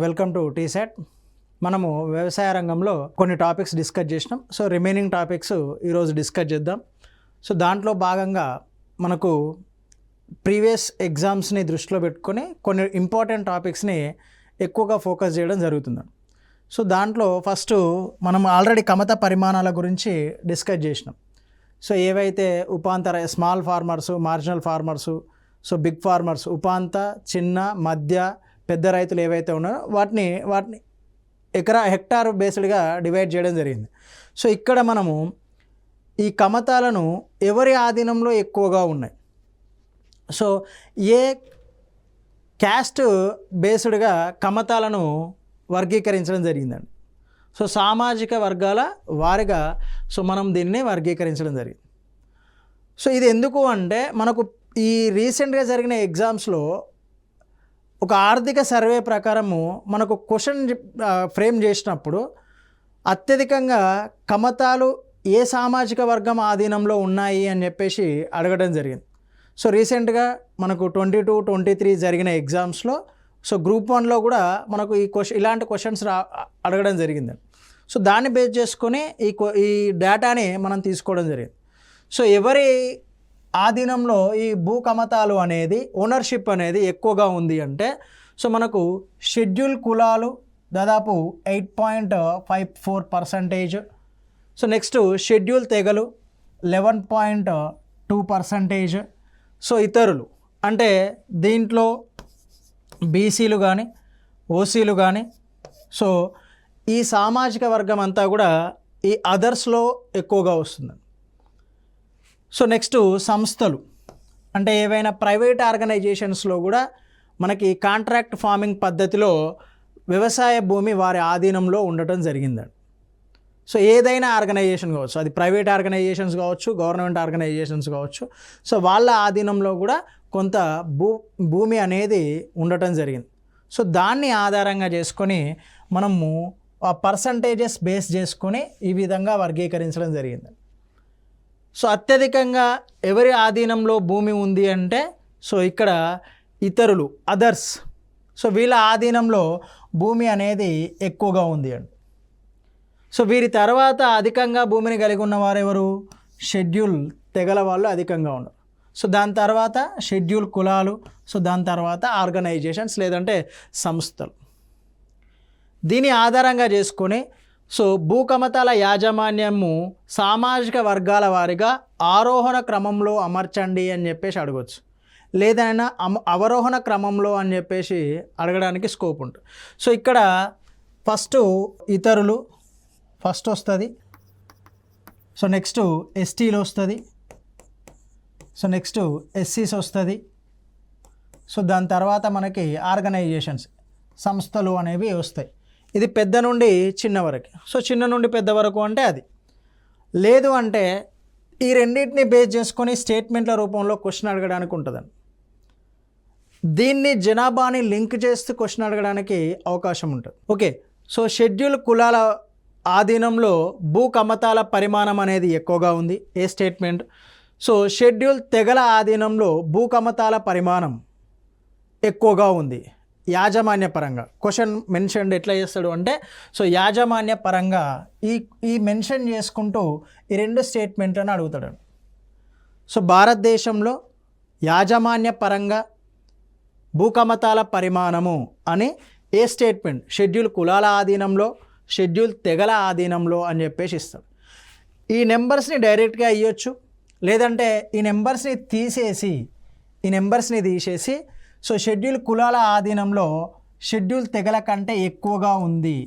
Welcome to టీసెట్. మనము వ్యవసాయ రంగంలో కొన్ని టాపిక్స్ డిస్కస్ చేసినాం. సో రిమైనింగ్ టాపిక్స్ ఈరోజు డిస్కస్ చేద్దాం. సో దాంట్లో భాగంగా మనకు ప్రీవియస్ ఎగ్జామ్స్ని దృష్టిలో పెట్టుకొని కొన్ని ఇంపార్టెంట్ టాపిక్స్ని ఎక్కువగా ఫోకస్ చేయడం జరుగుతుంది. సో దాంట్లో ఫస్ట్ మనం ఆల్రెడీ కమత పరిమాణాల గురించి డిస్కస్ చేసినాం. సో ఏవైతే ఉపాంతర small farmers, marginal farmers, so big farmers, ఉపాంత, చిన్న, మధ్య, పెద్ద రైతులు ఏవైతే ఉన్నారో వాటిని హెక్టార్ బేస్డ్గా డివైడ్ చేయడం జరిగింది. సో ఇక్కడ మనము ఈ కమతాలను ఎవరి ఆధీనంలో ఎక్కువగా ఉన్నాయి, సో ఏ క్యాస్ట్ బేస్డ్గా కమతాలను వర్గీకరించడం జరిగిందండి. సో సామాజిక వర్గాల వారిగా సో మనం దీన్ని వర్గీకరించడం జరిగింది. సో ఇది ఎందుకు అంటే మనకు ఈ రీసెంట్గా జరిగిన ఎగ్జామ్స్లో ఒక ఆర్థిక సర్వే ప్రకారము మనకు క్వశ్చన్ ఫ్రేమ్ చేసినప్పుడు అత్యధికంగా కమతాలు ఏ సామాజిక వర్గం ఆధీనంలో ఉన్నాయి అని చెప్పేసి అడగడం జరిగింది. సో రీసెంట్గా మనకు 22, 23 జరిగిన ఎగ్జామ్స్లో సో గ్రూప్ 1లో కూడా మనకు ఇలాంటి క్వశ్చన్స్ అడగడం జరిగింది. సో దాన్ని బేస్ చేసుకొని ఈ డేటాని మనం తీసుకోవడం జరిగింది. సో ఎవరి ఆధీనంలో ఈ భూ కమతాలు అనేది ఓనర్షిప్ అనేది ఎక్కువగా ఉంది అంటే సో మనకు షెడ్యూల్ కులాలు దాదాపు 8.54%. సో నెక్స్ట్ షెడ్యూల్ తెగలు 11.2%. సో ఇతరులు అంటే దీంట్లో బీసీలు కానీ ఓసీలు కానీ సో ఈ సామాజిక వర్గం అంతా కూడా ఈ అదర్స్లో ఎక్కువగా వస్తుంది. సో నెక్స్ట్ సంస్థలు అంటే ఏవైనా ప్రైవేట్ ఆర్గనైజేషన్స్లో కూడా మనకి కాంట్రాక్ట్ ఫార్మింగ్ పద్ధతిలో వ్యవసాయ భూమి వారి ఆధీనంలో ఉండటం జరిగిందండి. సో ఏదైనా ఆర్గనైజేషన్ కావచ్చు, అది ప్రైవేట్ ఆర్గనైజేషన్స్ కావచ్చు, గవర్నమెంట్ ఆర్గనైజేషన్స్ కావచ్చు, సో వాళ్ళ ఆధీనంలో కూడా కొంత భూమి అనేది ఉండటం జరిగింది. సో దాన్ని ఆధారంగా చేసుకొని మనము ఆ పర్సంటేజెస్ బేస్ చేసుకొని ఈ విధంగా వర్గీకరించడం జరిగింది. సో అత్యధికంగా ఎవరి ఆధీనంలో భూమి ఉంది అంటే సో ఇక్కడ ఇతరులు, అదర్స్, సో వీళ్ళ ఆధీనంలో భూమి అనేది ఎక్కువగా ఉంది అండి. సో వీరి తర్వాత అధికంగా భూమిని కలిగి ఉన్నవారు ఎవరు? షెడ్యూల్ తెగల వాళ్ళు అధికంగా ఉన్నారు. సో దాని తర్వాత షెడ్యూల్ కులాలు, సో దాని తర్వాత ఆర్గనైజేషన్స్ లేదంటే సంస్థలు. దీని ఆధారంగా చేసుకొని సో భూకమతాల యాజమాన్యము సామాజిక వర్గాల వారిగా ఆరోహణ క్రమంలో అమర్చండి అని చెప్పేసి అడగవచ్చు, లేదైనా అవరోహణ క్రమంలో అని చెప్పేసి అడగడానికి స్కోప్ ఉంటుంది. సో ఇక్కడ ఫస్ట్ ఇతరులు ఫస్ట్ వస్తుంది. సో నెక్స్ట్ ఎస్టీలు వస్తుంది. సో నెక్స్ట్ ఎస్సీస్ వస్తుంది. సో దాని తర్వాత మనకి ఆర్గనైజేషన్స్, సంస్థలు అనేవి వస్తాయి. ఇది పెద్ద నుండి చిన్న వరకు. సో చిన్న నుండి పెద్ద వరకు అంటే అది లేదు అంటే ఈ రెండింటిని బేస్ చేసుకొని స్టేట్మెంట్ల రూపంలో క్వశ్చన్ అడగడానికి ఉంటుందండి. దీన్ని జనాభాని లింక్ చేస్తూ క్వశ్చన్ అడగడానికి అవకాశం ఉంటుంది. ఓకే, సో షెడ్యూల్ కులాల ఆధీనంలో భూ కమతాల పరిమాణం అనేది ఎక్కువగా ఉంది. ఏ స్టేట్మెంట్? సో షెడ్యూల్ తెగల ఆధీనంలో భూ కమతాల పరిమాణం ఎక్కువగా ఉంది యాజమాన్య పరంగా. క్వశ్చన్ మెన్షన్ ఎట్లా చేస్తాడు అంటే సో యాజమాన్య పరంగా ఈ మెన్షన్ చేసుకుంటూ ఈ రెండు స్టేట్మెంట్లను అడుగుతాడు. సో భారతదేశంలో యాజమాన్య పరంగా భూకమతాల పరిమాణము అని ఏ స్టేట్మెంట్? షెడ్యూల్ కులాల ఆధీనంలో, షెడ్యూల్ తెగల ఆధీనంలో అని చెప్పేసి ఇస్తాడు. ఈ నెంబర్స్ని డైరెక్ట్గా ఇవ్వచ్చు, లేదంటే ఈ నెంబర్స్ని తీసేసి సో షెడ్యూల్ కులాల ఆధీనంలో షెడ్యూల్ తెగల కంటే ఎక్కువగా ఉంది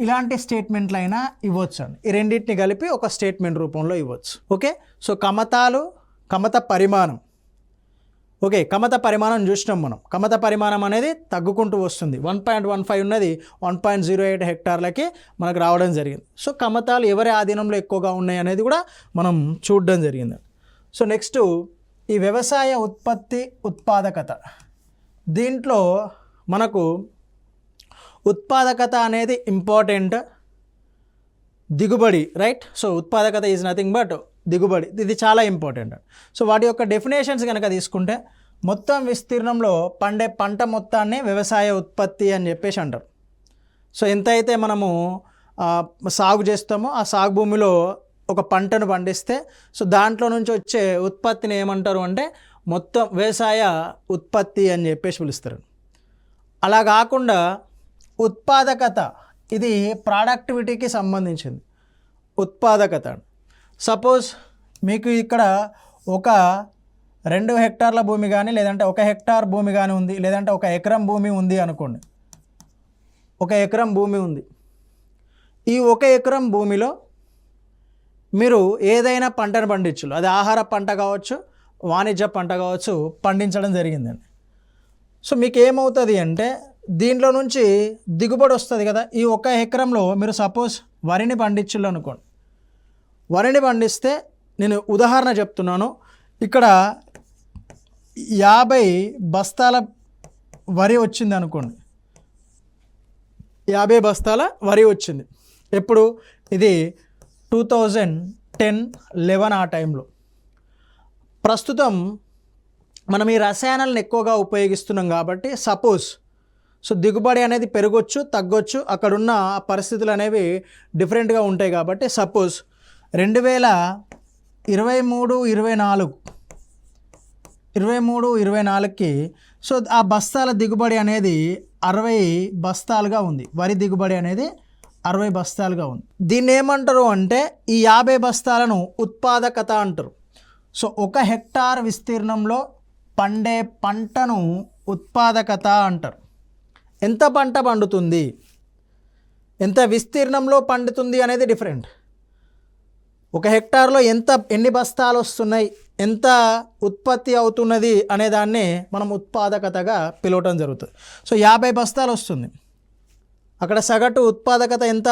ఇలాంటి స్టేట్మెంట్లు అయినా ఇవ్వచ్చు అండి. ఈ రెండింటిని కలిపి ఒక స్టేట్మెంట్ రూపంలో ఇవ్వచ్చు. ఓకే, సో కమత పరిమాణం. ఓకే, కమత పరిమాణం చూసినాం మనం. కమత పరిమాణం అనేది తగ్గుకుంటూ వస్తుంది. 1.15 ఉన్నది 1.08 హెక్టార్లకి మనకు రావడం జరిగింది. సో కమతాలు ఎవరి ఆధీనంలో ఎక్కువగా ఉన్నాయి అనేది కూడా మనం చూడడం జరిగింది. సో నెక్స్ట్ ఈ వ్యవసాయ ఉత్పాదకత. దీంట్లో మనకు ఉత్పాదకత అనేది ఇంపార్టెంట్, దిగుబడి, రైట్? సో ఉత్పాదకత ఈజ్ నథింగ్ బట్ దిగుబడి. ఇది చాలా ఇంపార్టెంట్. సో వాటి యొక్క డెఫినేషన్స్ కనుక తీసుకుంటే మొత్తం విస్తీర్ణంలో పండే పంట మొత్తాన్ని వ్యవసాయ ఉత్పత్తి అని చెప్పేసి అంటారు. సో ఎంతైతే మనము సాగు చేస్తామో ఆ సాగు భూమిలో ఒక పంటను పండిస్తే సో దాంట్లో నుంచి వచ్చే ఉత్పత్తిని ఏమంటారు అంటే మొత్తం వ్యవసాయ ఉత్పత్తి అని చెప్పేసి పిలుస్తారు. అలా కాకుండా ఉత్పాదకత, ఇది ప్రొడక్టివిటీకి సంబంధించింది. ఉత్పాదకత సపోజ్ మీకు ఇక్కడ ఒక 2 హెక్టార్ల భూమి కానీ లేదంటే 1 హెక్టార్ భూమి కానీ ఉంది, లేదంటే 1 ఎకరం భూమి ఉంది అనుకోండి. 1 ఎకరం భూమి ఉంది. ఈ 1 ఎకరం భూమిలో మీరు ఏదైనా పంటను పండించు, అది ఆహార పంట కావచ్చు, వాణిజ్య పంట కావచ్చు, పండించడం జరిగిందండి. సో మీకు ఏమవుతుంది అంటే దీంట్లో నుంచి దిగుబడి వస్తుంది కదా. ఈ 1 ఎకరంలో మీరు సపోజ్ వరిని పండించులు అనుకోండి. వరిని పండిస్తే నేను ఉదాహరణ చెప్తున్నాను, ఇక్కడ 50 బస్తాల వరి వచ్చింది అనుకోండి. 50 బస్తాల వరి వచ్చింది. ఎప్పుడు? ఇది 2010-11 ఆ టైంలో. ప్రస్తుతం మనం ఈ రసాయనాలను ఎక్కువగా ఉపయోగిస్తున్నాం కాబట్టి సపోజ్ సో దిగుబడి అనేది పెరగొచ్చు, తగ్గొచ్చు, అక్కడున్న పరిస్థితులు అనేవి డిఫరెంట్గా ఉంటాయి. కాబట్టి సపోజ్ 2023-24కి సో ఆ బస్తాల దిగుబడి అనేది 60 బస్తాలుగా ఉంది. వరి దిగుబడి అనేది 60 బస్తాలుగా ఉంది. దీన్ని ఏమంటారు అంటే ఈ 50 బస్తాలను ఉత్పాదకత అంటారు. సో 1 హెక్టార్ విస్తీర్ణంలో పండే పంటను ఉత్పాదకత అంటారు. ఎంత పంట పండుతుంది, ఎంత విస్తీర్ణంలో పండుతుంది అనేది డిఫరెంట్. 1 హెక్టార్లో ఎన్ని బస్తాలు వస్తున్నాయి, ఎంత ఉత్పత్తి అవుతున్నది అనే దాన్ని మనం ఉత్పాదకతగా పిలవటం జరుగుతుంది. సో 50 బస్తాలు వస్తుంది, అక్కడ సగటు ఉత్పాదకత ఎంత?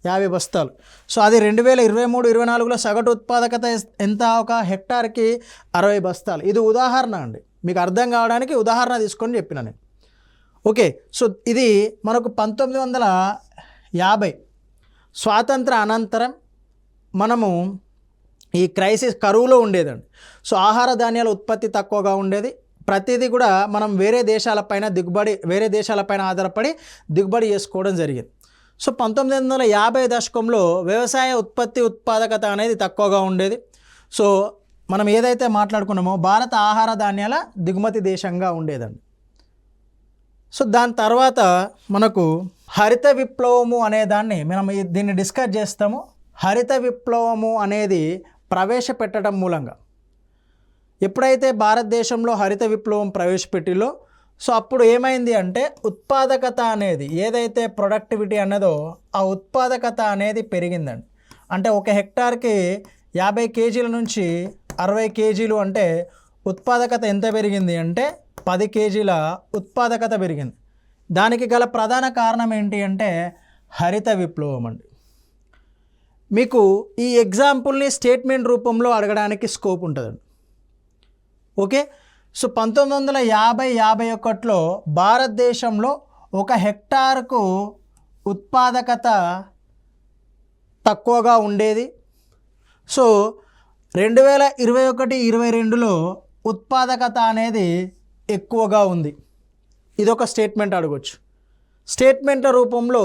50 బస్తాలు. సో అది 2023-24లో సగటు ఉత్పాదకత ఎంత? 1 హెక్టార్కి 60 బస్తాలు. ఇది ఉదాహరణ అండి, మీకు అర్థం కావడానికి ఉదాహరణ తీసుకొని చెప్పిన నేను. ఓకే, సో ఇది మనకు 1950 స్వాతంత్ర అనంతరం మనము ఈ క్రైసిస్ కరువులో ఉండేదండి. సో ఆహార ధాన్యాల ఉత్పత్తి తక్కువగా ఉండేది. ప్రతిదీ కూడా మనం వేరే దేశాలపైన ఆధారపడి దిగుబడి చేసుకోవడం జరిగింది. సో 1950 దశకంలో వ్యవసాయ ఉత్పాదకత అనేది తక్కువగా ఉండేది. సో మనం ఏదైతే మాట్లాడుకున్నామో భారత ఆహార ధాన్యాల దిగుమతి దేశంగా ఉండేదండి. సో దాని తర్వాత మనకు హరిత విప్లవము అనే దాన్ని మనం దీన్ని డిస్కస్ చేస్తాము. హరిత విప్లవము అనేది ప్రవేశపెట్టడం మూలంగా ఎప్పుడైతే భారతదేశంలో హరిత విప్లవం ప్రవేశపెట్టిలో సో అప్పుడు ఏమైంది అంటే ఉత్పాదకత అనేది ఏదైతే ప్రొడక్టివిటీ అన్నదో ఆ ఉత్పాదకత అనేది పెరిగిందండి. అంటే 1 హెక్టార్కి 50 కేజీల నుంచి 60 కేజీలు అంటే ఉత్పాదకత ఎంత పెరిగింది అంటే 10 కేజీల ఉత్పాదకత పెరిగింది. దానికి గల ప్రధాన కారణం ఏంటి అంటే హరిత విప్లవం అండి. మీకు ఈ ఎగ్జాంపుల్ని స్టేట్మెంట్ రూపంలో అడగడానికి స్కోప్ ఉంటుందండి. ఓకే, సో 1950-51లో భారతదేశంలో 1 హెక్టార్కు ఉత్పాదకత తక్కువగా ఉండేది. సో 2021-22లో ఉత్పాదకత అనేది ఎక్కువగా ఉంది. ఇదొక స్టేట్మెంట్ అడగొచ్చు. స్టేట్మెంట్ల రూపంలో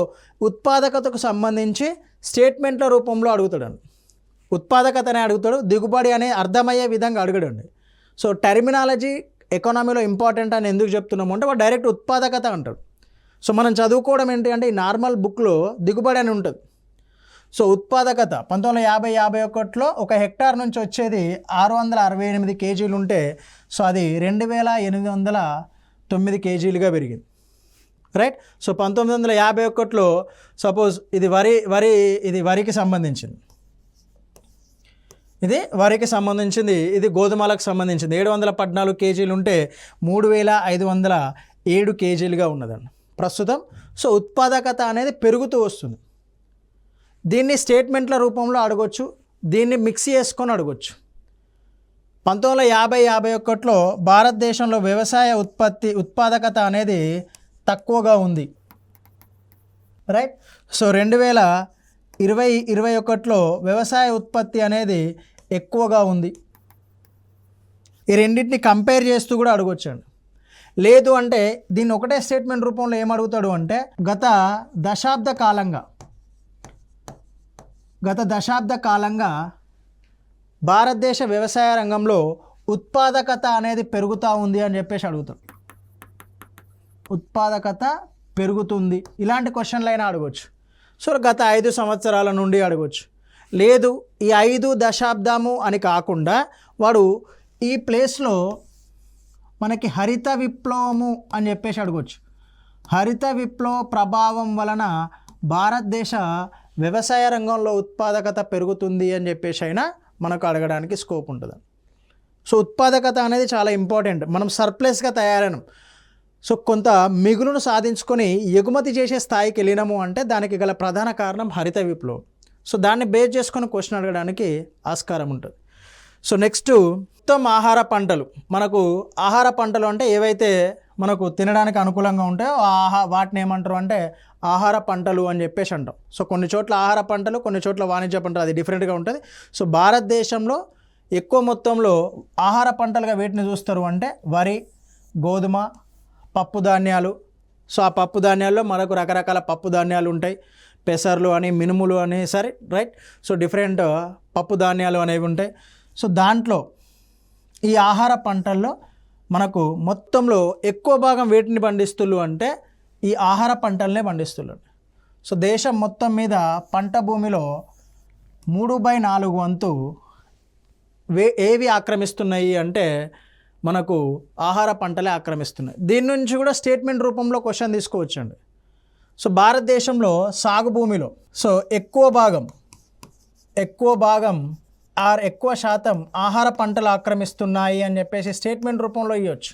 ఉత్పాదకతకు సంబంధించి స్టేట్మెంట్ల రూపంలో అడుగుతాడండి. ఉత్పాదకతనే అడుగుతాడు, దిగుబడి అనే అర్థమయ్యే విధంగా అడగడండి. సో టెర్మినాలజీ ఎకానమీలో ఇంపార్టెంట్ అని ఎందుకు చెప్తున్నాము అంటే వాడు డైరెక్ట్ ఉత్పాదకత అంటాడు. సో మనం చదువుకోవడం ఏంటి అంటే ఈ నార్మల్ బుక్లో దిగుబడి అని ఉంటుంది. సో ఉత్పాదకత 1950-51లో 1 హెక్టార్ నుంచి వచ్చేది 668 కేజీలు ఉంటే సో అది 2809 కేజీలుగా పెరిగింది. రైట్. సో 1951లో సపోజ్ ఇది వరికి సంబంధించింది, ఇది గోధుమలకు సంబంధించింది. 714 కేజీలు ఉంటే 3507 కేజీలుగా ఉన్నదండి ప్రస్తుతం. సో ఉత్పాదకత అనేది పెరుగుతూ వస్తుంది. దీన్ని స్టేట్మెంట్ల రూపంలో అడగొచ్చు, దీన్ని మిక్స్ చేసుకొని అడగొచ్చు. 1950-51లో భారతదేశంలో వ్యవసాయ ఉత్పాదకత అనేది తక్కువగా ఉంది. రైట్. సో 2020-21లో వ్యవసాయ ఉత్పత్తి అనేది ఎక్కువగా ఉంది. ఈ రెండింటిని కంపేర్ చేస్తూ కూడా అడగొచ్చండి. లేదు అంటే దీన్ని ఒకటే స్టేట్మెంట్ రూపంలో ఏం అడుగుతాడు అంటే గత దశాబ్ద కాలంగా భారతదేశ వ్యవసాయ రంగంలో ఉత్పాదకత అనేది పెరుగుతూ ఉంది అని చెప్పేసి అడుగుతాడు. ఉత్పాదకత పెరుగుతుంది, ఇలాంటి క్వశ్చన్లు అయినా అడగవచ్చు. సో గత 5 సంవత్సరాల నుండి అడగవచ్చు. లేదు ఈ 5 దశాబ్దము అని కాకుండా వాడు ఈ ప్లేస్లో మనకి హరిత విప్లవము అని చెప్పేసి అడగవచ్చు. హరిత విప్లవ ప్రభావం వలన భారతదేశ వ్యవసాయ రంగంలో ఉత్పాదకత పెరుగుతుంది అని చెప్పేసి అయినా మనకు అడగడానికి స్కోప్ ఉంటుంది. సో ఉత్పాదకత అనేది చాలా ఇంపార్టెంట్. మనం సర్ప్లస్గా తయారైనాం, సో కొంత మిగులును సాధించుకొని ఎగుమతి చేసే స్థాయికి వెళ్ళినాము అంటే దానికి గల ప్రధాన కారణం హరిత విప్లవం. సో దాన్ని బేస్ చేసుకొని క్వశ్చన్ అడగడానికి ఆస్కారం ఉంటుంది. సో నెక్స్ట్ మొత్తం ఆహార పంటలు. మనకు ఆహార పంటలు అంటే ఏవైతే మనకు తినడానికి అనుకూలంగా ఉంటాయో వాటిని ఏమంటారు అంటే ఆహార పంటలు అని చెప్పేసి అంటాం. సో కొన్ని చోట్ల ఆహార పంటలు, కొన్ని చోట్ల వాణిజ్య పంటలు, అది డిఫరెంట్గా ఉంటుంది. సో భారతదేశంలో ఎక్కువ మొత్తంలో ఆహార పంటలుగా వేటిని చూస్తారు అంటే వరి, గోధుమ, పప్పు ధాన్యాలు. సో ఆ పప్పు ధాన్యాల్లో మనకు రకరకాల పప్పు ధాన్యాలు ఉంటాయి, పెసర్లు అని, మినుములు అని, సరే రైట్. సో డిఫరెంట్ పప్పు ధాన్యాలు అనేవి ఉంటాయి. సో దాంట్లో ఈ ఆహార పంటల్లో మనకు మొత్తంలో ఎక్కువ భాగం వేటిని పండిస్తున్నారు అంటే ఈ ఆహార పంటలనే పండిస్తున్నారు. సో దేశం మొత్తం మీద పంట భూమిలో 3/4 వంతు ఏవి ఆక్రమిస్తున్నాయి అంటే మనకు ఆహార పంటలే ఆక్రమిస్తున్నాయి. దీని నుంచి కూడా స్టేట్మెంట్ రూపంలో క్వశ్చన్ తీసుకోవచ్చండి. సో భారతదేశంలో సాగు భూమిలో సో ఎక్కువ భాగం ఎక్కువ శాతం ఆహార పంటలు ఆక్రమిస్తున్నాయి అని చెప్పేసి స్టేట్మెంట్ రూపంలో ఇవ్వచ్చు.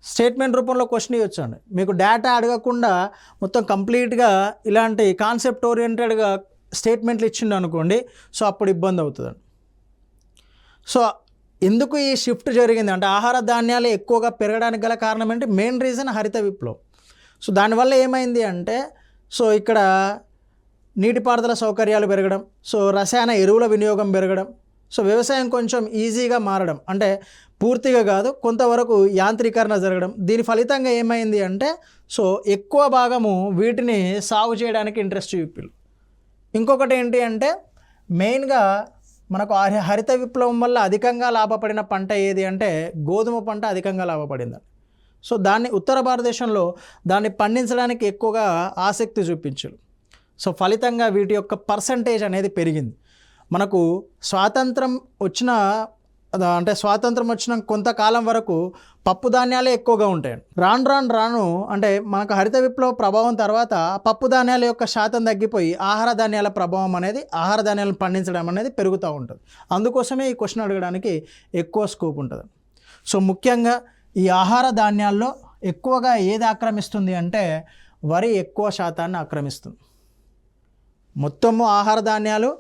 స్టేట్మెంట్ రూపంలో క్వశ్చన్ ఇవ్వచ్చు అండి. మీకు డేటా అడగకుండా మొత్తం కంప్లీట్గా ఇలాంటి కాన్సెప్ట్ ఓరియంటెడ్గా స్టేట్మెంట్లు ఇచ్చిండు అనుకోండి, సో అప్పుడు ఇబ్బంది అవుతుందండి. సో ఎందుకు ఈ షిఫ్ట్ జరిగింది అంటే ఆహార ధాన్యాలు ఎక్కువగా పెరగడానికి గల కారణం ఏంటి? మెయిన్ రీజన్ హరిత విప్లవం. సో దానివల్ల ఏమైంది అంటే సో ఇక్కడ నీటిపారుదల సౌకర్యాలు పెరగడం, సో రసాయన ఎరువుల వినియోగం పెరగడం, సో వ్యవసాయం కొంచెం ఈజీగా మారడం, అంటే పూర్తిగా కాదు కొంతవరకు యాంత్రీకరణ జరగడం. దీని ఫలితంగా ఏమైంది అంటే సో ఎక్కువ భాగము వీటిని సాగు చేయడానికి ఇంట్రెస్ట్ చూపిల్లు. ఇంకొకటి ఏంటి అంటే మెయిన్గా మనకు హరిత విప్లవం వల్ల అధికంగా లాభపడిన పంట ఏది అంటే గోధుమ పంట అధికంగా లాభపడింది. సో దాన్ని ఉత్తర భారతదేశంలో దాన్ని పండించడానికి ఎక్కువగా ఆసక్తి చూపించారు. సో ఫలితంగా వీటి యొక్క పర్సంటేజ్ అనేది పెరిగింది. మనకు స్వాతంత్రం వచ్చిన కొంతకాలం వరకు పప్పు ధాన్యాలే ఎక్కువగా ఉంటాయి. రాను అంటే మనకు హరిత విప్లవ ప్రభావం తర్వాత పప్పు ధాన్యాల యొక్క శాతం తగ్గిపోయి ఆహార ధాన్యాల ప్రభావం అనేది ఆహార ధాన్యాలను పండించడం అనేది పెరుగుతూ ఉంటుంది. అందుకోసమే ఈ క్వశ్చన్ అడగడానికి ఎక్కువ స్కోప్ ఉంటుంది. సో ముఖ్యంగా ఈ ఆహార ధాన్యాల్లో ఎక్కువగా ఏది ఆక్రమిస్తుంది అంటే వరి ఎక్కువ శాతాన్ని ఆక్రమిస్తుంది. మొత్తము ఆహార ధాన్యాలు,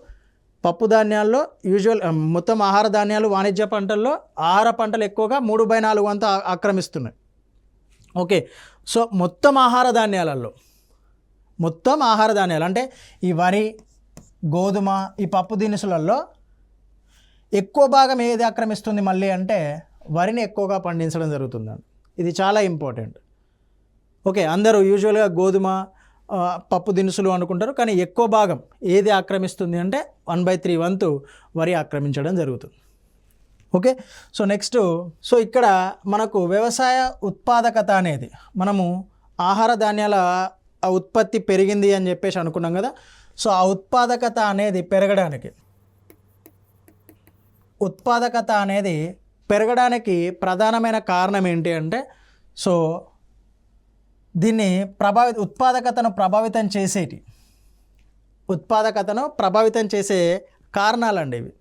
పప్పు ధాన్యాల్లో మొత్తం ఆహార ధాన్యాలు వాణిజ్య పంటల్లో ఆహార పంటలు ఎక్కువగా 3/4 వంతు ఆక్రమిస్తున్నాయి. ఓకే, సో మొత్తం ఆహార ధాన్యాలు అంటే ఈ వరి, గోధుమ, ఈ పప్పు దినుసులలో ఎక్కువ భాగం ఏది ఆక్రమిస్తుంది మళ్ళీ అంటే వరిని ఎక్కువగా పండించడం జరుగుతుందండి. ఇది చాలా ఇంపార్టెంట్. ఓకే, అందరూ యూజువల్గా గోధుమ, పప్పు దినుసులు అనుకుంటారు, కానీ ఎక్కువ భాగం ఏది ఆక్రమిస్తుంది అంటే 1/3 వంతు వరి ఆక్రమించడం జరుగుతుంది. ఓకే, సో నెక్స్ట్ సో ఇక్కడ మనకు వ్యవసాయ ఉత్పాదకత అనేది మనము ఆహార ధాన్యాల ఉత్పత్తి పెరిగింది అని చెప్పేసి అనుకున్నాం కదా. సో ఆ ఉత్పాదకత అనేది పెరగడానికి ప్రధానమైన కారణం ఏంటి అంటే సో దీన్ని ఉత్పాదకతను ప్రభావితం చేసే కారణాలండి ఇవి.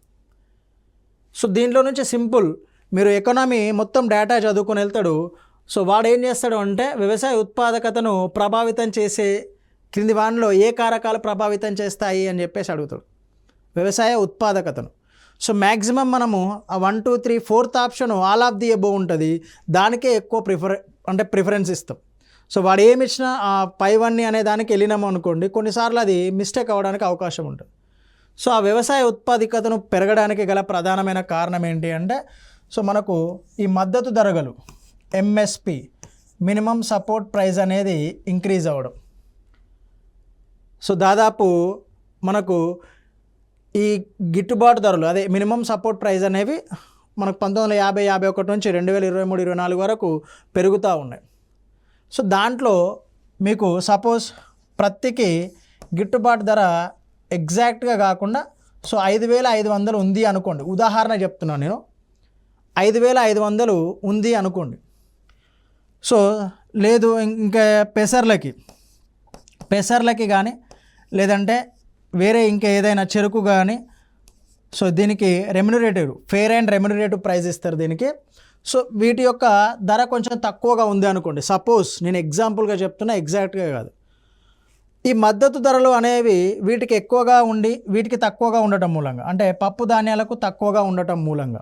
సో దీంట్లో నుంచి సింపుల్ మీరు ఎకనామీ మొత్తం డేటా చదువుకొని వెళ్తాడు. సో వాడు ఏం చేస్తాడు అంటే వ్యవసాయ ఉత్పాదకతను ప్రభావితం చేసే క్రింది వానిలో ఏ కారకాలు ప్రభావితం చేస్తాయి అని చెప్పేసి అడుగుతాడు వ్యవసాయ ఉత్పాదకతను. సో మ్యాక్సిమం మనము 1, 2, 3, 4th option all of the above ఉంటుంది, దానికే ఎక్కువ ప్రిఫరెన్స్ ఇస్తాం. సో వాడు ఏమి ఇచ్చినా ఆ పైవన్నీ అనే దానికి వెళ్ళినాము అనుకోండి, కొన్నిసార్లు అది మిస్టేక్ అవ్వడానికి అవకాశం ఉంటుంది. సో ఆ వ్యవసాయ ఉత్పాదకతను పెరగడానికి గల ప్రధానమైన కారణం ఏంటి అంటే సో మనకు ఈ మద్దతు ధరలు ఎంఎస్పి మినిమం సపోర్ట్ ప్రైస్ అనేది ఇంక్రీజ్ అవ్వడం. సో దాదాపు మనకు ఈ గిట్టుబాటు ధరలు అదే మినిమం సపోర్ట్ ప్రైస్ అనేవి మనకు 1950-51 నుంచి 2023-24 వరకు పెరుగుతూ ఉన్నాయి. సో దాంట్లో మీకు సపోజ్ ప్రతికి గిట్టుబాటు ధర ఎగ్జాక్ట్గా కాకుండా సో 5,500 ఉంది అనుకోండి, ఉదాహరణ చెప్తున్నాను నేను, 5,500 ఉంది అనుకోండి. సో లేదు ఇంకా పెసర్లకి కానీ లేదంటే వేరే ఇంకా ఏదైనా చెరుకు కానీ సో దీనికి ఫెయిర్ అండ్ రెమ్యునరేటివ్ ప్రైస్ ఇస్తారు దీనికి. సో వీటి యొక్క ధర కొంచెం తక్కువగా ఉంది అనుకోండి, సపోజ్ నేను ఎగ్జాంపుల్గా చెప్తున్నా, ఎగ్జాక్ట్గా కాదు. ఈ మద్దతు ధరలు అనేవి వీటికి ఎక్కువగా ఉండి వీటికి తక్కువగా ఉండటం మూలంగా, అంటే పప్పు ధాన్యాలకు తక్కువగా ఉండటం మూలంగా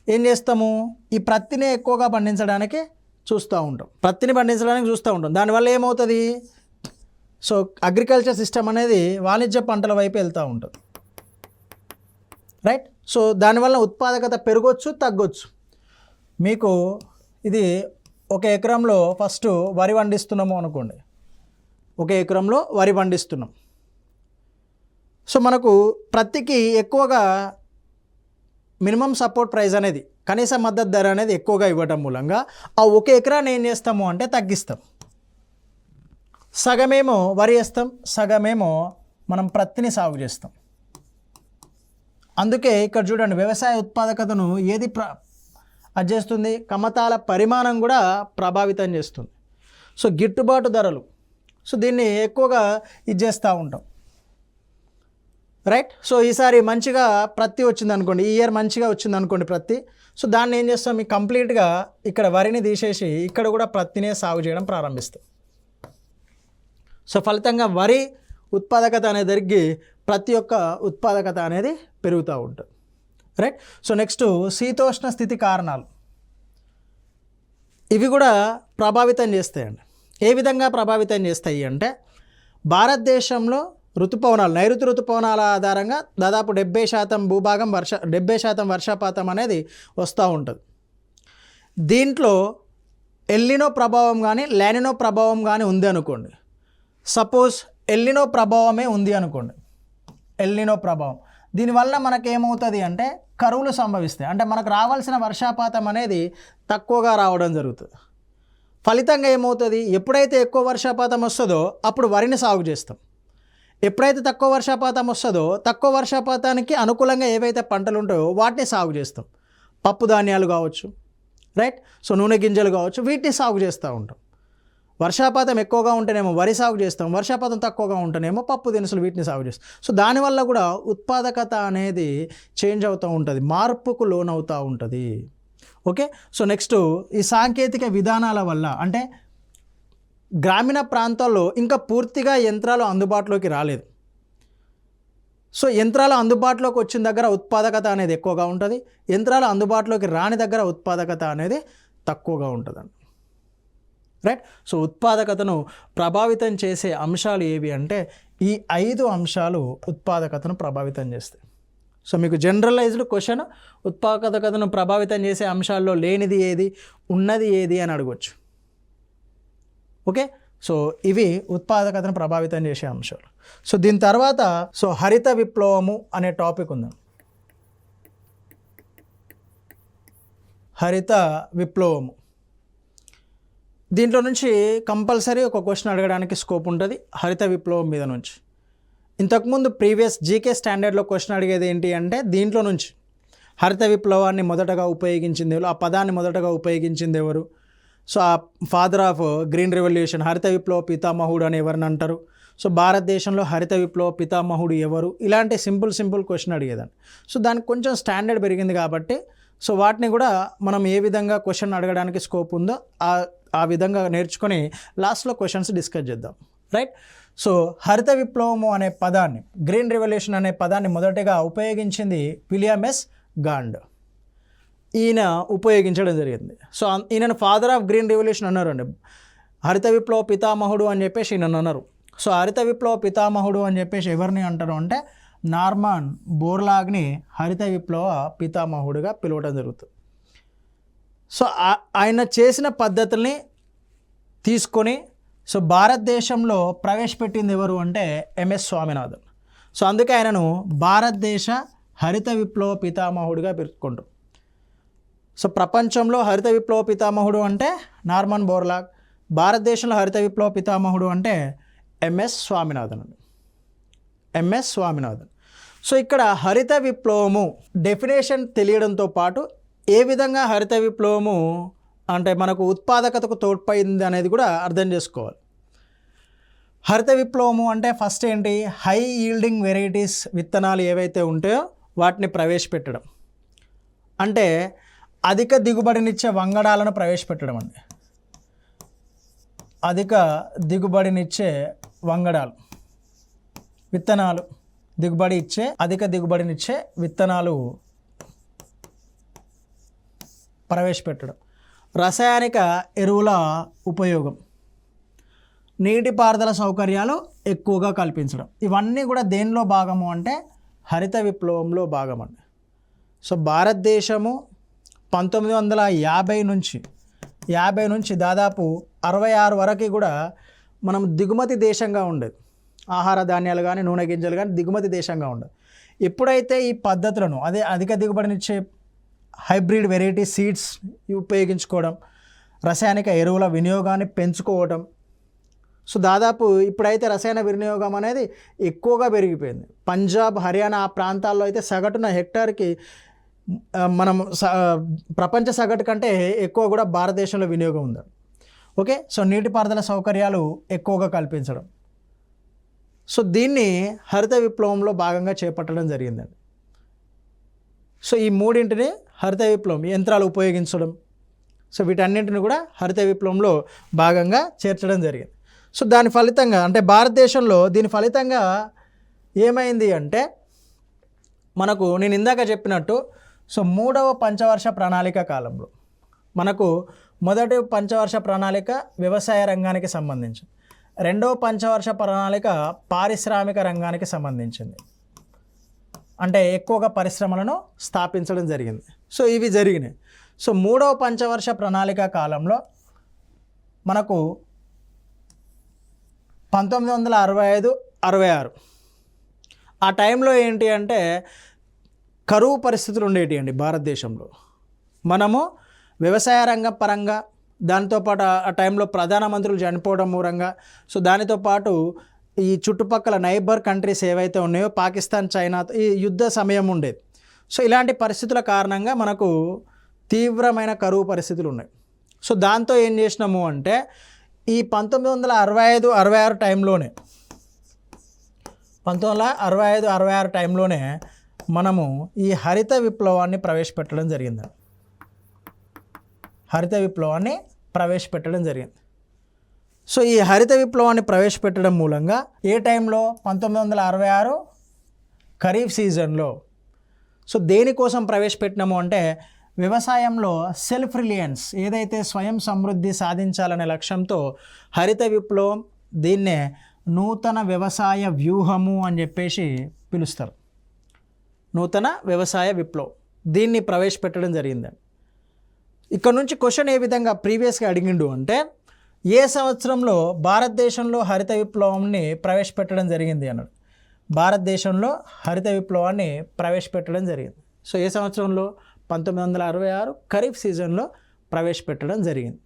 ఏం చేస్తాము, ఈ ప్రత్తిని ఎక్కువగా పండించడానికి చూస్తూ ఉంటాం. దానివల్ల ఏమవుతుంది, సో అగ్రికల్చర్ సిస్టమ్ అనేది వాణిజ్య పంటల వైపు వెళ్తూ ఉంటుంది, రైట్. సో దానివల్ల ఉత్పాదకత పెరగొచ్చు, తగ్గొచ్చు. మీకు ఇది ఒక ఎకరంలో ఫస్ట్ వరి పండిస్తున్నాము అనుకోండి, ఒక ఎకరంలో వరి పండిస్తున్నాం. సో మనకు ప్రతికి ఎక్కువగా మినిమం సపోర్ట్ ప్రైస్ అనేది, కనీస మద్దతు ధర అనేది ఎక్కువగా ఇవ్వటం మూలంగా ఆ ఒక ఎకరాన్ని ఏం చేస్తాము అంటే తగ్గిస్తాం. సగమేమో వరి వేస్తాం, సగమేమో మనం ప్రత్తిని సాగు చేస్తాం. అందుకే ఇక్కడ చూడండి, వ్యవసాయ ఉత్పాదకతను ఏది అది చేస్తుంది, కమతాల పరిమాణం కూడా ప్రభావితం చేస్తుంది. సో గిట్టుబాటు ధరలు, సో దీన్ని ఎక్కువగా ఇది చేస్తూ ఉంటాం, రైట్. సో ఈసారి మంచిగా ప్రత్తి వచ్చింది అనుకోండి, ఈ ఇయర్ మంచిగా వచ్చింది అనుకోండి ప్రత్తి. సో దాన్ని ఏం చేస్తాం, మీకు కంప్లీట్గా ఇక్కడ వరిని తీసేసి ఇక్కడ కూడా ప్రత్తినే సాగు చేయడం ప్రారంభిస్తాం. సో ఫలితంగా వరి ఉత్పాదకత అనేది పెరిగి ప్రతి ఒక్క ఉత్పాదకత అనేది పెరుగుతూ ఉంటుంది, రైట్. సో నెక్స్ట్ శీతోష్ణ స్థితి కారణాలు, ఇవి కూడా ప్రభావితం చేస్తాయండి. ఏ విధంగా ప్రభావితం చేస్తాయి అంటే, భారతదేశంలో నైరుతి ఋతుపవనాల ఆధారంగా దాదాపు 70% భూభాగం 70% వర్షపాతం అనేది వస్తూ ఉంటుంది. దీంట్లో ఎల్నినో ప్రభావం కానీ లానినో ప్రభావం కానీ ఉంది అనుకోండి. సపోజ్ ఎల్నినో ప్రభావమే ఉంది అనుకోండి, ఎల్నినో ప్రభావం, దీనివల్ల మనకేమవుతుంది అంటే కరువులు సంభవిస్తాయి. అంటే మనకు రావాల్సిన వర్షపాతం అనేది తక్కువగా రావడం జరుగుతుంది. ఫలితంగా ఏమవుతుంది, ఎప్పుడైతే ఎక్కువ వర్షపాతం వస్తుందో అప్పుడు వరిని సాగు చేస్తాం. ఎప్పుడైతే తక్కువ వర్షపాతం వస్తుందో తక్కువ వర్షపాతానికి అనుకూలంగా ఏవైతే పంటలు ఉంటాయో వాటిని సాగు చేస్తాం. పప్పు ధాన్యాలు కావచ్చు, రైట్. సో నూనె గింజలు కావచ్చు, వీటిని సాగు చేస్తూ ఉంటాం. వర్షపాతం ఎక్కువగా ఉంటేనేమో వరి సాగు చేస్తాం, వర్షపాతం తక్కువగా ఉంటేనేమో పప్పు దినుసులు వీటిని సాగు చేస్తాం. సో దానివల్ల కూడా ఉత్పాదకత అనేది చేంజ్ అవుతూ ఉంటుంది, మార్పుకు లోనవుతూ ఉంటుంది. ఓకే. సో నెక్స్ట్ ఈ సాంకేతిక విధానాల వల్ల, అంటే గ్రామీణ ప్రాంతాల్లో ఇంకా పూర్తిగా యంత్రాలు అందుబాటులోకి రాలేదు. సో యంత్రాలు అందుబాటులోకి వచ్చిన దగ్గర ఉత్పాదకత అనేది ఎక్కువగా ఉంటుంది, యంత్రాలు అందుబాటులోకి రాని దగ్గర ఉత్పాదకత అనేది తక్కువగా ఉంటుందండి, రైట్. సో ఉత్పాదకతను ప్రభావితం చేసే అంశాలు ఏవి అంటే ఈ 5 అంశాలు ఉత్పాదకతను ప్రభావితం చేస్తాయి. సో మీకు జనరలైజ్డ్ క్వశ్చన్, ఉత్పాదకతను ప్రభావితం చేసే అంశాల్లో లేనిది ఏది, ఉన్నది ఏది అని అడగవచ్చు. ఓకే. సో ఇవి ఉత్పాదకతను ప్రభావితం చేసే అంశాలు. సో దీని తర్వాత సో హరిత విప్లవము అనే టాపిక్ ఉంది. హరిత విప్లవము, దీంట్లో నుంచి కంపల్సరీ ఒక క్వశ్చన్ అడగడానికి స్కోప్ ఉంటుంది హరిత విప్లవం మీద నుంచి. ఇంతకుముందు ప్రీవియస్ జీకే స్టాండర్డ్లో క్వశ్చన్ అడిగేది ఏంటి అంటే దీంట్లో నుంచి హరిత విప్లవాన్ని మొదటగా ఉపయోగించింది ఎవరు, ఆ పదాన్ని మొదటగా ఉపయోగించింది ఎవరు, సో ఆ ఫాదర్ ఆఫ్ గ్రీన్ రెవల్యూషన్, హరిత విప్లవ పితామహుడు అని ఎవరిని అంటారు, సో భారతదేశంలో హరిత విప్లవ పితామహుడు ఎవరు, ఇలాంటి సింపుల్ క్వశ్చన్ అడిగేదాన్ని. సో దానికి కొంచెం స్టాండర్డ్ పెరిగింది కాబట్టి సో వాటిని కూడా మనం ఏ విధంగా క్వశ్చన్ అడగడానికి స్కోప్ ఉందో ఆ విధంగా నేర్చుకొని లాస్ట్లో క్వశ్చన్స్ డిస్కస్ చేద్దాం, రైట్. సో హరిత విప్లవము అనే పదాన్ని, గ్రీన్ రెవల్యూషన్ అనే పదాన్ని మొదటగా ఉపయోగించింది విలియం ఎస్ గాండ్. ఈయన ఉపయోగించడం జరిగింది. సో ఈయనను ఫాదర్ ఆఫ్ గ్రీన్ రెవల్యూషన్ అన్నారండి. హరిత విప్లవ పితామహుడు అని చెప్పేసి ఈయన అన్నారు. సో హరిత విప్లవ పితామహుడు అని చెప్పేసి ఎవరిని అంటారు అంటే నార్మన్ బోర్లాగ్ని హరిత విప్లవ పితామహుడిగా పిలవడం జరుగుతుంది. సో ఆయన చేసిన పద్ధతుల్ని తీసుకొని సో భారతదేశంలో ప్రవేశపెట్టింది ఎవరు అంటే ఎంఎస్ స్వామినాథన్. సో అందుకే ఆయనను భారతదేశ హరిత విప్లవ పితామహుడిగా పేర్కొంటాం. సో ప్రపంచంలో హరిత విప్లవ పితామహుడు అంటే నార్మన్ బోర్లాగ్, భారతదేశంలో హరిత విప్లవ పితామహుడు అంటే MS Swaminathan. MS Swaminathan. So ఇక్కడ హరిత విప్లవము డెఫినేషన్ తెలియడంతో పాటు ఏ విధంగా హరిత విప్లవము అంటే మనకు ఉత్పాదకతకు తోడ్పడింది అనేది కూడా అర్థం చేసుకోవాలి. హరిత విప్లవము అంటే ఫస్ట్ ఏంటి, హై ఈల్డింగ్ వెరైటీస్ విత్తనాలు ఏవైతే ఉంటాయో వాటిని ప్రవేశపెట్టడం, అంటే అధిక దిగుబడినిచ్చే వంగడాలను ప్రవేశపెట్టడం అండి. అధిక దిగుబడినిచ్చే వంగడాలు విత్తనాలు, అధిక దిగుబడినిచ్చే విత్తనాలు ప్రవేశపెట్టడం. రసాయనిక ఎరువుల ఉపయోగం, నీటిపారుదల సౌకర్యాలు ఎక్కువగా కల్పించడం, ఇవన్నీ కూడా దేనిలో భాగము అంటే హరిత విప్లవంలో భాగం అండి. సో భారతదేశము 1950 నుంచి దాదాపు 66 వరకు కూడా మనం దిగుమతి దేశంగా ఉండేది. ఆహార ధాన్యాలు కానీ నూనె గింజలు కానీ దిగుమతి దేశంగా ఉండేది. ఎప్పుడైతే ఈ పద్ధతులను అధిక దిగుబడినిచ్చే హైబ్రిడ్ వెరైటీ సీడ్స్ ఉపయోగించుకోవడం, రసాయనిక ఎరువుల వినియోగాన్ని పెంచుకోవడం, సో దాదాపు ఇప్పుడైతే రసాయన వినియోగం అనేది ఎక్కువగా పెరిగిపోయింది. పంజాబ్, హర్యానా ఆ ప్రాంతాల్లో అయితే సగటున హెక్టార్కి మనం ప్రపంచ సగటు కంటే ఎక్కువ కూడా భారతదేశంలో వినియోగం ఉంది. ఓకే, సో నీటిపారుదల సౌకర్యాలు ఎక్కువగా కల్పించడం, సో దీన్ని హరిత విప్లవంలో భాగంగా చేపట్టడం జరిగిందండి. సో ఈ మూడింటిని హరిత విప్లవం, యంత్రాలు ఉపయోగించడం, సో వీటన్నింటిని కూడా హరిత విప్లవంలో భాగంగా చేర్చడం జరిగింది. సో దాని ఫలితంగా అంటే భారతదేశంలో దీని ఫలితంగా ఏమైంది అంటే మనకు నేను ఇందాక చెప్పినట్టు సో 3వ పంచవర్ష ప్రణాళిక కాలంలో మనకు మొదటి పంచవర్ష ప్రణాళిక వ్యవసాయ రంగానికి సంబంధించి, 2వ పంచవర్ష ప్రణాళిక పారిశ్రామిక రంగానికి సంబంధించింది, అంటే ఎక్కువగా పరిశ్రమలను స్థాపించడం జరిగింది. సో ఇవి జరిగినాయి. సో 3వ పంచవర్ష ప్రణాళిక కాలంలో మనకు 1965-66 ఆ టైంలో ఏంటి అంటే కరువు పరిస్థితులు ఉండేటి అండి భారతదేశంలో. మనము వ్యవసాయ రంగం పరంగా, దాంతోపాటు ఆ టైంలో ప్రధానమంత్రులు చనిపోవడం మూలంగా, సో దానితో పాటు ఈ చుట్టుపక్కల నైబర్ కంట్రీస్ ఏవైతే ఉన్నాయో పాకిస్తాన్, చైనా ఈ యుద్ధ సమయం ఉండేది. సో ఇలాంటి పరిస్థితుల కారణంగా మనకు తీవ్రమైన కరువు పరిస్థితులు ఉన్నాయి. సో దాంతో ఏం చేసినాము అంటే ఈ 1965-66 టైంలోనే 1965-66 టైంలోనే మనము ఈ హరిత విప్లవాన్ని ప్రవేశపెట్టడం జరిగిందండి. హరిత విప్లవాన్ని ప్రవేశపెట్టడం జరిగింది. సో ఈ హరిత విప్లవాన్ని ప్రవేశపెట్టడం మూలంగా ఏ టైంలో 1966 ఖరీఫ్ సీజన్లో. సో దేనికోసం ప్రవేశపెట్టినాము అంటే వ్యవసాయంలో సెల్ఫ్ రిలయన్స్, ఏదైతే స్వయం సమృద్ధి సాధించాలనే లక్ష్యంతో హరిత విప్లవం, దీన్నే నూతన వ్యవసాయ వ్యూహము అని చెప్పేసి పిలుస్తారు. నూతన వ్యవసాయ విప్లవం, దీన్ని ప్రవేశపెట్టడం జరిగిందండి. ఇక్కడ నుంచి క్వశ్చన్ ఏ విధంగా ప్రీవియస్గా అడిగిండు అంటే ఏ సంవత్సరంలో భారతదేశంలో హరిత విప్లవాన్ని ప్రవేశపెట్టడం జరిగింది అన్నాడు. భారతదేశంలో హరిత విప్లవాన్ని ప్రవేశపెట్టడం జరిగింది. సో ఏ సంవత్సరంలో 1966 ఖరీఫ్ సీజన్లో ప్రవేశపెట్టడం జరిగింది.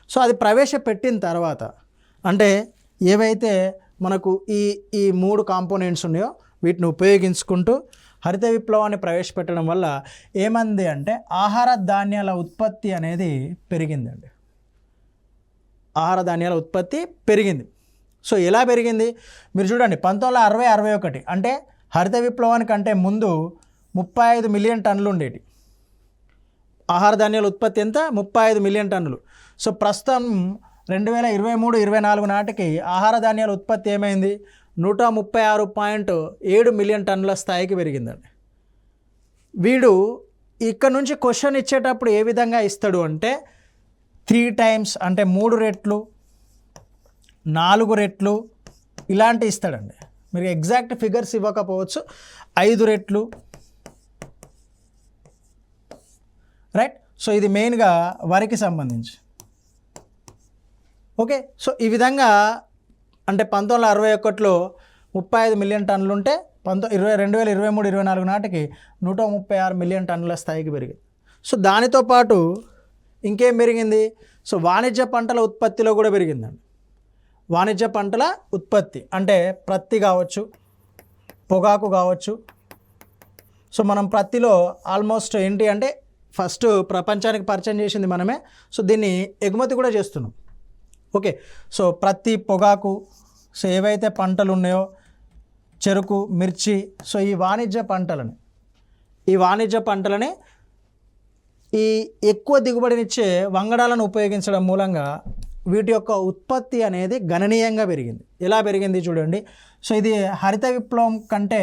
సో అది ప్రవేశపెట్టిన తర్వాత అంటే ఏవైతే మనకు ఈ 3 కాంపోనెంట్స్ ఉన్నాయో వీటిని ఉపయోగించుకుంటూ హరిత విప్లవాన్ని ప్రవేశపెట్టడం వల్ల ఏమంది అంటే ఆహార ధాన్యాల ఉత్పత్తి అనేది పెరిగిందండి. ఆహార ధాన్యాల ఉత్పత్తి పెరిగింది. సో ఎలా పెరిగింది మీరు చూడండి. 1960-61 అంటే హరిత విప్లవానికి అంటే ముందు 35 మిలియన్ టన్నులు ఉండేవి. ఆహార ధాన్యాల ఉత్పత్తి ఎంత? 35 మిలియన్ టన్నులు. సో ప్రస్తుతం 2023-24 నాటికి ఆహార ధాన్యాల ఉత్పత్తి ఏమైంది? 136.7 మిలియన్ టన్నుల స్థాయికి పెరిగిందండి. వీడు ఇక్కడ నుంచి క్వశ్చన్ ఇచ్చేటప్పుడు ఏ విధంగా ఇస్తాడు అంటే 3 టైమ్స్ అంటే 3 రెట్లు, 4 రెట్లు ఇలాంటి ఇస్తాడండి. మీరు ఎగ్జాక్ట్ ఫిగర్స్ ఇవ్వకపోవచ్చు, 5 రెట్లు, రైట్. సో ఇది మెయిన్గా వరికి సంబంధించి. ఓకే, సో ఈ విధంగా అంటే 1961లో 35 మిలియన్ టన్నులు ఉంటే 2023-24 నాటికి 136 మిలియన్ టన్నుల స్థాయికి పెరిగింది. సో దానితో పాటు ఇంకేం పెరిగింది? సో వాణిజ్య పంటల ఉత్పత్తిలో కూడా పెరిగిందండి. వాణిజ్య పంటల ఉత్పత్తి అంటే ప్రత్తి కావచ్చు, పొగాకు కావచ్చు. సో మనం ప్రత్తిలో ఆల్మోస్ట్ ఏంటి అంటే ఫస్ట్ ప్రపంచానికి పరిచయం చేసింది మనమే. సో దీన్ని ఎగుమతి కూడా చేస్తున్నాం. ఓకే, సో ప్రత్తి, పొగాకు, సో ఏవైతే పంటలు ఉన్నాయో చెరుకు, మిర్చి, సో ఈ వాణిజ్య పంటలని ఈ ఎక్కువ దిగుబడినిచ్చే వంగడాలను ఉపయోగించడం మూలంగా వీటి యొక్క ఉత్పత్తి అనేది గణనీయంగా పెరిగింది. ఎలా పెరిగింది చూడండి. సో ఇది హరిత విప్లవం కంటే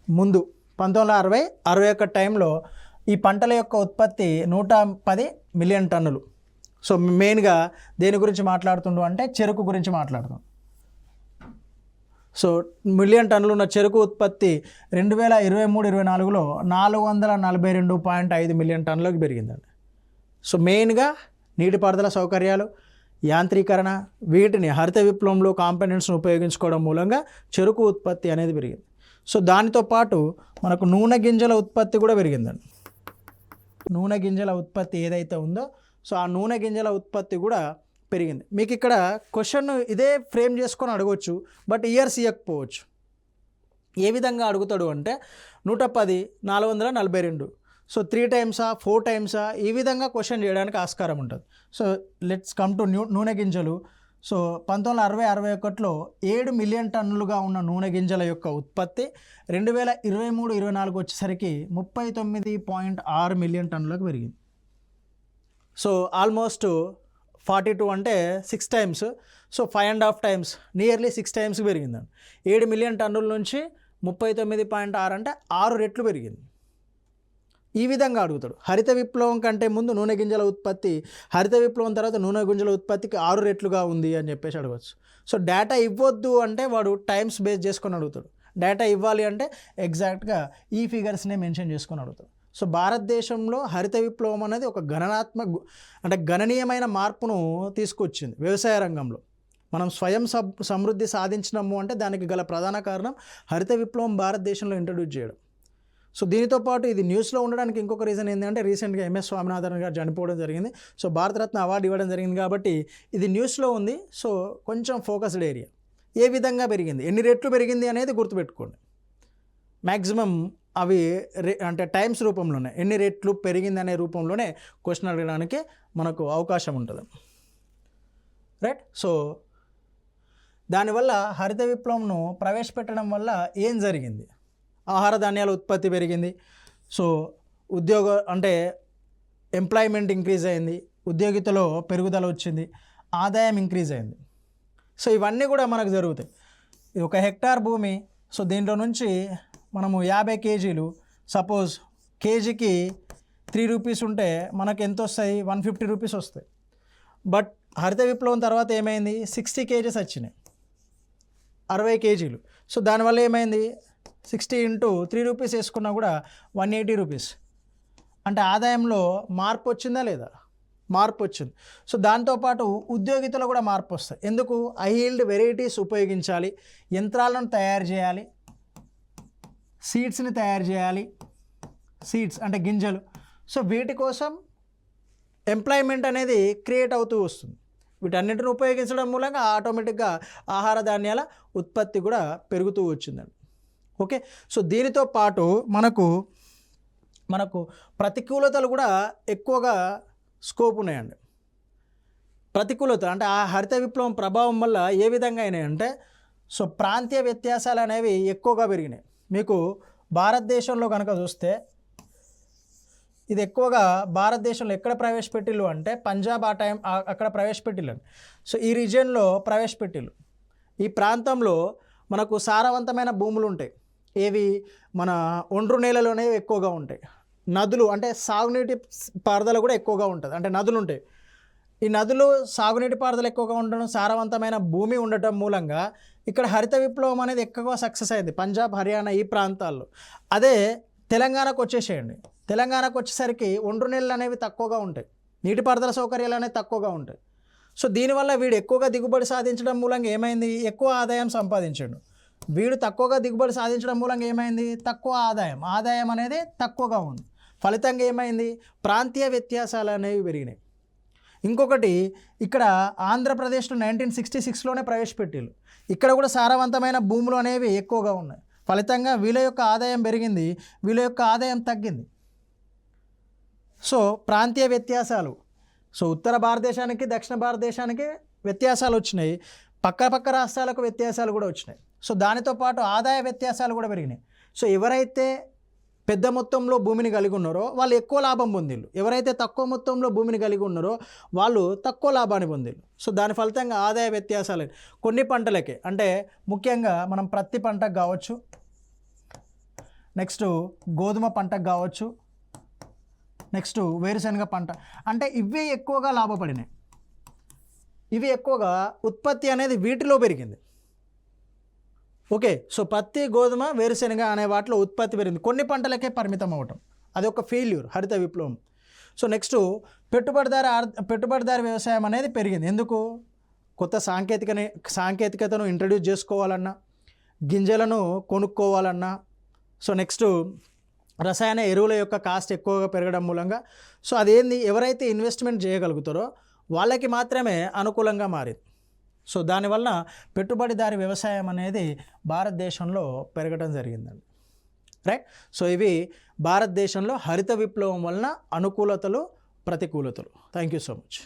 ముందు 1960-61 టైంలో ఈ పంటల యొక్క ఉత్పత్తి 110 మిలియన్ టన్నులు. సో మెయిన్గా దేని గురించి మాట్లాడుతుండు అంటే చెరుకు గురించి మాట్లాడుతాం. సో మిలియన్ టన్నులు ఉన్న చెరుకు ఉత్పత్తి 2023-24లో 442.5 మిలియన్ టన్నులకు పెరిగిందండి. సో మెయిన్గా నీటిపారుదల సౌకర్యాలు, యాంత్రీకరణ, వీటిని హరిత విప్లవంలో కాంపోనెంట్స్ను ఉపయోగించుకోవడం మూలంగా చెరుకు ఉత్పత్తి అనేది పెరిగింది. సో దానితో పాటు మనకు నూనె గింజల ఉత్పత్తి కూడా పెరిగిందండి. నూనె గింజల ఉత్పత్తి ఏదైతే ఉందో సో ఆ నూనె గింజల ఉత్పత్తి కూడా పెరిగింది. మీకు ఇక్కడ క్వశ్చన్ ఇదే ఫ్రేమ్ చేసుకొని అడగవచ్చు, బట్ ఇయర్స్ ఇవ్వకపోవచ్చు. ఏ విధంగా అడుగుతాడు అంటే 110, 442, సో 3 టైమ్సా 4 టైమ్సా ఈ విధంగా క్వశ్చన్ చేయడానికి ఆస్కారం ఉంటుంది. సో లెట్స్ కమ్ టు నూనె గింజలు. సో 1960-61లో 7 మిలియన్ టన్నులుగా ఉన్న నూనె గింజల యొక్క ఉత్పత్తి 2023-24 వచ్చేసరికి 39.6 మిలియన్ టన్నులకు పెరిగింది. సో ఆల్మోస్ట్ 42 అంటే 6 times, so 5.5 times, nearly 6 times పెరిగిందండి. 7 మిలియన్ టన్నుల నుంచి 39.6 అంటే 6 రెట్లు పెరిగింది. ఈ విధంగా అడుగుతాడు. హరిత విప్లవం కంటే ముందు నూనె గింజల ఉత్పత్తి, హరిత విప్లవం తర్వాత నూనె గింజల ఉత్పత్తికి 6 రెట్లుగా ఉంది అని చెప్పేసి అడగవచ్చు. సో డేటా ఇవ్వద్దు అంటే వాడు టైమ్స్ బేస్ చేసుకొని అడుగుతాడు. డేటా ఇవ్వాలి అంటే ఎగ్జాక్ట్గా ఈ ఫిగర్స్నే మెన్షన్ చేసుకొని అడుగుతాడు. సో భారతదేశంలో హరిత విప్లవం అనేది ఒక గణనీయమైన మార్పును తీసుకొచ్చింది వ్యవసాయ రంగంలో. మనం స్వయం సమృద్ధి సాధించినాము అంటే దానికి గల ప్రధాన కారణం హరిత విప్లవం భారతదేశంలో ఇంట్రడ్యూస్ చేయడం. సో దీనితో పాటు ఇది న్యూస్లో ఉండడానికి ఇంకొక రీజన్ ఏంటంటే రీసెంట్గా ఎంఎస్ స్వామినాథన్ గారు చనిపోవడం జరిగింది. సో భారతరత్న అవార్డు ఇవ్వడం జరిగింది కాబట్టి ఇది న్యూస్లో ఉంది. సో కొంచెం ఫోకస్డ్ ఏరియా. ఏ విధంగా పెరిగింది, ఎన్ని రెట్లు పెరిగింది అనేది గుర్తుపెట్టుకోండి. మ్యాక్సిమం అవి అంటే టైమ్స్ రూపంలోనే ఎన్ని రెట్లు పెరిగింది అనే రూపంలోనే క్వశ్చన్ అడగడానికి మనకు అవకాశం ఉంటుంది, రైట్. సో దానివల్ల హరిత విప్లవంను ప్రవేశపెట్టడం వల్ల ఏం జరిగింది? ఆహార ధాన్యాల ఉత్పత్తి పెరిగింది. సో ఎంప్లాయ్మెంట్ ఇంక్రీజ్ అయింది, ఉద్యోగితలో పెరుగుదల వచ్చింది, ఆదాయం ఇంక్రీజ్ అయింది. సో ఇవన్నీ కూడా మనకు జరుగుతాయి. ఇది 1 హెక్టార్ భూమి. సో దీంట్లో నుంచి మనము 50 కేజీలు, సపోజ్ కేజీకి 3 రూపీస్ ఉంటే మనకు ఎంత వస్తాయి? 150 రూపీస్ వస్తాయి. బట్ హరిత విప్లవం తర్వాత ఏమైంది? 60 కేజీస్ వచ్చినాయి, 60 కేజీలు. సో దానివల్ల ఏమైంది? 60 ఇంటూ 3 రూపీస్ వేసుకున్నా కూడా 180 రూపీస్. అంటే ఆదాయంలో మార్పు వచ్చిందా లేదా? మార్పు వచ్చింది. సో దాంతోపాటు ఉద్యోగితలో కూడా మార్పు వస్తాయి. ఎందుకు? హై ఈల్డ్ వెరైటీస్ ఉపయోగించాలి, యంత్రాలను తయారు చేయాలి, సీడ్స్ని తయారు చేయాలి. సీడ్స్ అంటే గింజలు. సో వీటి కోసం ఎంప్లాయ్మెంట్ అనేది క్రియేట్ అవుతూ వస్తుంది. వీటన్నిటిని ఉపయోగించడం మూలంగా ఆటోమేటిక్గా ఆహార ధాన్యాల ఉత్పత్తి కూడా పెరుగుతూ వచ్చిందండి. ఓకే, సో దీనితో పాటు మనకు ప్రతికూలతలు కూడా ఎక్కువగా స్కోప్ ఉన్నాయండి. ప్రతికూలత అంటే ఆ హరిత విప్లవం ప్రభావం వల్ల ఏ విధంగా అయినాయంటే సో ప్రాంతీయ వ్యత్యాసాలు అనేవి ఎక్కువగా పెరిగినాయి. మీకు భారతదేశంలో కనుక చూస్తే ఇది ఎక్కువగా భారతదేశంలో ఎక్కడ ప్రవేశపెట్టిల్లు అంటే పంజాబ్ అక్కడ ప్రవేశపెట్టిల్లండి. సో ఈ రీజియన్లో ప్రవేశపెట్టిల్లు. ఈ ప్రాంతంలో మనకు సారవంతమైన భూములు ఉంటాయి. ఏవి? మన ఒండ్రు నేలలోనే ఎక్కువగా ఉంటాయి. నదులు అంటే సాగునీటి పారుదల కూడా ఎక్కువగా ఉంటుంది. అంటే నదులు ఉంటాయి. ఈ నదులు సాగునీటి పారుదల ఎక్కువగా ఉండడం, సారవంతమైన భూమి ఉండటం మూలంగా ఇక్కడ హరిత విప్లవం అనేది ఎక్కువ సక్సెస్ అయింది పంజాబ్, హర్యానా ఈ ప్రాంతాల్లో. అదే తెలంగాణకు వచ్చేసేయండి, తెలంగాణకు వచ్చేసరికి ఒండ్రు నీళ్ళు అనేవి తక్కువగా ఉంటాయి, నీటిపారుదల సౌకర్యాలు అనేవి తక్కువగా ఉంటాయి. సో దీనివల్ల వీడు ఎక్కువగా దిగుబడి సాధించడం మూలంగా ఏమైంది, ఎక్కువ ఆదాయం సంపాదించాడు. వీడు తక్కువగా దిగుబడి సాధించడం మూలంగా ఏమైంది, తక్కువ ఆదాయం అనేది తక్కువగా ఉంది. ఫలితంగా ఏమైంది, ప్రాంతీయ వ్యత్యాసాలు అనేవి పెరిగినాయి. ఇంకొకటి, ఇక్కడ ఆంధ్రప్రదేశ్లో 1966లోనే ప్రవేశపెట్టారు. ఇక్కడ కూడా సారవంతమైన భూములు అనేవి ఎక్కువగా ఉన్నాయి. ఫలితంగా వీళ్ళ యొక్క ఆదాయం పెరిగింది, వీళ్ళ యొక్క ఆదాయం తగ్గింది. సో ప్రాంతీయ వ్యత్యాసాలు, సో ఉత్తర భారతదేశానికి దక్షిణ భారతదేశానికి వ్యత్యాసాలు వచ్చినాయి, పక్క రాష్ట్రాలకు వ్యత్యాసాలు కూడా వచ్చినాయి. సో దానితో పాటు ఆదాయ వ్యత్యాసాలు కూడా పెరిగినాయి. సో ఎవరైతే పెద్ద మొత్తంలో భూమిని కలిగి ఉన్నారో వాళ్ళు ఎక్కువ లాభం పొందిళ్ళు, ఎవరైతే తక్కువ మొత్తంలో భూమిని కలిగి ఉన్నారో వాళ్ళు తక్కువ లాభాన్ని పొందిళ్ళు. సో దాని ఫలితంగా ఆదాయ వ్యత్యాసాలు కొన్ని పంటలకే, అంటే ముఖ్యంగా మనం ప్రత్తి పంటకు కావచ్చు, నెక్స్ట్ గోధుమ పంటకు కావచ్చు, నెక్స్ట్ వేరుశనగ పంట, అంటే ఇవే ఎక్కువగా లాభపడినాయి. ఇవి ఎక్కువగా ఉత్పత్తి అనేది వీటిలో పెరిగింది. ఓకే, సో పత్తి, గోధుమ, వేరుశనగ అనే వాటిలో ఉత్పత్తి పెరిగింది, కొన్ని పరిమితం అవ్వటం, అది ఒక ఫెయిల్యూర్ హరిత విప్లవం. సో నెక్స్ట్ పెట్టుబడిదారి వ్యవసాయం అనేది పెరిగింది. ఎందుకు, కొత్త సాంకేతికతను ఇంట్రడ్యూస్ చేసుకోవాలన్నా, గింజలను కొనుక్కోవాలన్నా, సో నెక్స్ట్ రసాయన ఎరువుల యొక్క కాస్ట్ ఎక్కువగా పెరగడం మూలంగా, సో అదేంది, ఎవరైతే ఇన్వెస్ట్మెంట్ చేయగలుగుతారో వాళ్ళకి మాత్రమే అనుకూలంగా మారింది. సో దానివల్ల పెట్టుబడిదారి వ్యవసాయం అనేది భారతదేశంలో పెరగడం జరిగిందండి. రైట్, సో ఇవి భారతదేశంలో హరిత విప్లవం వలన అనుకూలతలు, ప్రతికూలతలు. Thank you so much.